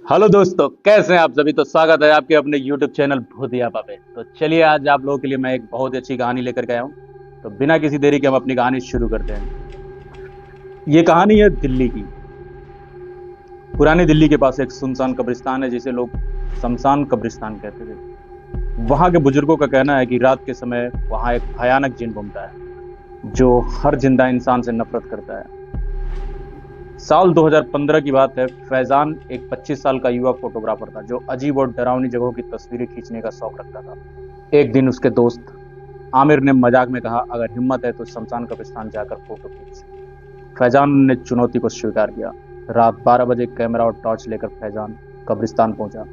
Hello दोस्तों, कैसे हैं आप सभी। तो स्वागत है आपके अपने YouTube चैनल भूतियापा पे। तो चलिए आज आप लोगों के लिए मैं एक बहुत ही अच्छी कहानी लेकर के आया हूँ। तो बिना किसी देरी के हम अपनी कहानी शुरू करते हैं। ये कहानी है दिल्ली की। पुरानी दिल्ली के पास एक सुनसान कब्रिस्तान है जिसे लोग शमशान कब्रिस्तान कहते थे। वहां के बुजुर्गों का कहना है कि रात के समय वहां एक भयानक जिन घूमता है जो हर जिंदा इंसान से नफरत करता है। साल 2015 की बात है। फैजान एक 25 साल का युवा फोटोग्राफर था जो अजीब और डरावनी जगहों की तस्वीरें खींचने का शौक रखता था। एक दिन उसके दोस्त आमिर ने मजाक में कहा, अगर हिम्मत है तो शमशान कब्रिस्तान जाकर फोटो खींच। फैजान ने चुनौती को स्वीकार किया। रात 12 बजे कैमरा और टॉर्च लेकर फैजान कब्रिस्तान पहुंचा।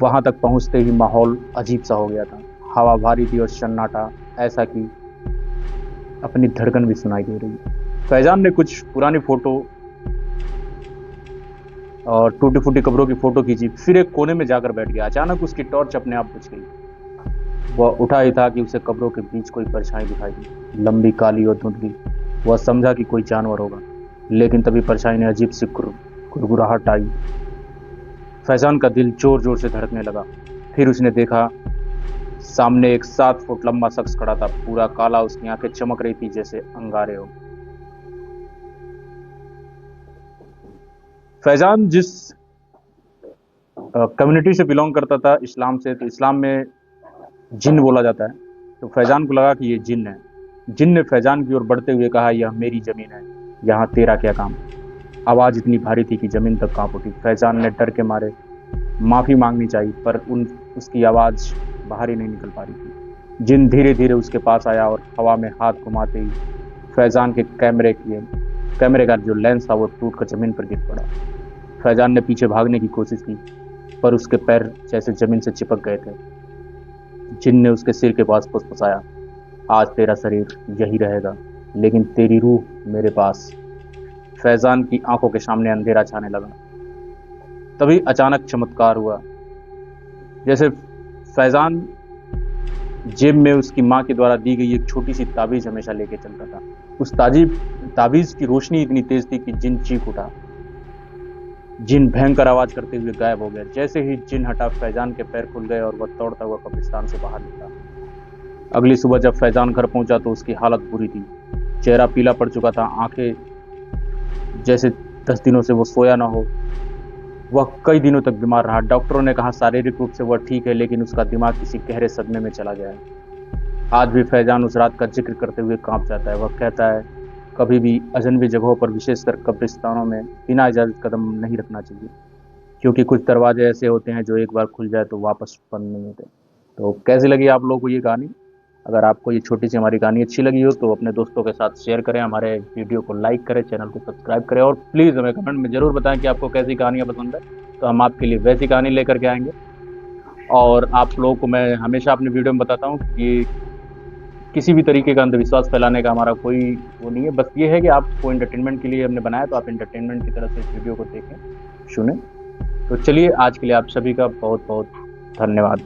वहां तक पहुंचते ही माहौल अजीब सा हो गया था। हवा भारी थी और सन्नाटा ऐसा कि अपनी धड़कन भी सुनाई दे रही। फैजान ने कुछ पुरानी फोटो और टूटी फूटी कब्रों की फोटो खींची, फिर एक कोने में जाकर बैठ गया। अचानक उसकी टॉर्च अपने आप बुझ गई। वह उठा ही था कि उसे कब्रों के बीच कोई परछाई दिखाई दी, लंबी काली और धुंधली। वह समझा कि कोई जानवर होगा, लेकिन तभी परछाई ने अजीब सी गुरगुराहट आई। फैजान का दिल जोर जोर से धड़कने लगा। फिर उसने देखा सामने एक 7 फुट लंबा शख्स खड़ा था, पूरा काला। उसकी आंखें चमक रही थी जैसे अंगारे हो। फैजान जिस कम्युनिटी से बिलोंग करता था, इस्लाम से, तो इस्लाम में जिन बोला जाता है। तो फैजान को लगा कि ये जिन है। जिन ने फैजान की ओर बढ़ते हुए कहा, यह मेरी जमीन है, यहाँ तेरा क्या काम। आवाज इतनी भारी थी कि जमीन तक कांप उठी। फैजान ने डर के मारे माफी मांगनी चाहिए, पर उसकी आवाज बाहर ही नहीं निकल पा रही थी। जिन धीरे धीरे उसके पास आया और हवा में हाथ घुमाते ही फैजान के कैमरे का जो लेंस था वो टूट कर जमीन पर गिर पड़ा। फैजान ने पीछे भागने की कोशिश की, पर उसके पैर जैसे जमीन से चिपक गए थे। जिन ने उसके सिर के पास फुसफुसाया, आज तेरा शरीर यही रहेगा, लेकिन तेरी रूह मेरे पास। फैजान की आंखों के सामने अंधेरा छाने लगा। तभी अचानक चमत्कार हुआ। जैसे फैजान जेब में उसकी माँ के द्वारा दी गई एक छोटी सी ताबीज हमेशा लेके चलता था। उस ताबीज की रोशनी इतनी तेज थी कि जिन चीख उठा। जिन भयंकर आवाज करते हुए गायब हो गया। जैसे ही जिन हटा, फैजान के पैर खुल गए और वह दौड़ता हुआ कब्रिस्तान से बाहर निकला। अगली सुबह जब फैजान घर पहुंचा तो उसकी हालत बुरी थी। चेहरा पीला पड़ चुका था, आंखें जैसे 10 दिनों से वो सोया ना हो। वह कई दिनों तक बीमार रहा। डॉक्टरों ने कहा शारीरिक रूप से वह ठीक है, लेकिन उसका दिमाग किसी गहरे सदमे में चला गया है। आज भी फैजान उस रात का जिक्र करते हुए कांप जाता है। वह कहता है, कभी भी अजनबी जगहों पर, विशेषकर कब्रिस्तानों में, बिना इजाजत कदम नहीं रखना चाहिए, क्योंकि कुछ दरवाजे ऐसे होते हैं जो एक बार खुल जाए तो वापस बंद नहीं होते। तो कैसी लगी आप लोगों को ये कहानी। अगर आपको ये छोटी सी हमारी कहानी अच्छी लगी हो तो अपने दोस्तों के साथ शेयर करें, हमारे वीडियो को लाइक करें, चैनल को सब्सक्राइब करें और प्लीज़ हमें कमेंट में ज़रूर बताएं कि आपको कैसी कहानियाँ पसंद है। तो हम आपके लिए वैसी कहानी लेकर के आएंगे। और आप लोगों को मैं हमेशा अपनी वीडियो में बताता हूँ कि किसी भी तरीके का अंधविश्वास फैलाने का हमारा कोई वो नहीं है। बस ये है कि आपको एंटरटेनमेंट के लिए हमने बनाया, तो आप एंटरटेनमेंट की तरह से इस वीडियो को देखें, सुने। तो चलिए आज के लिए आप सभी का बहुत बहुत धन्यवाद।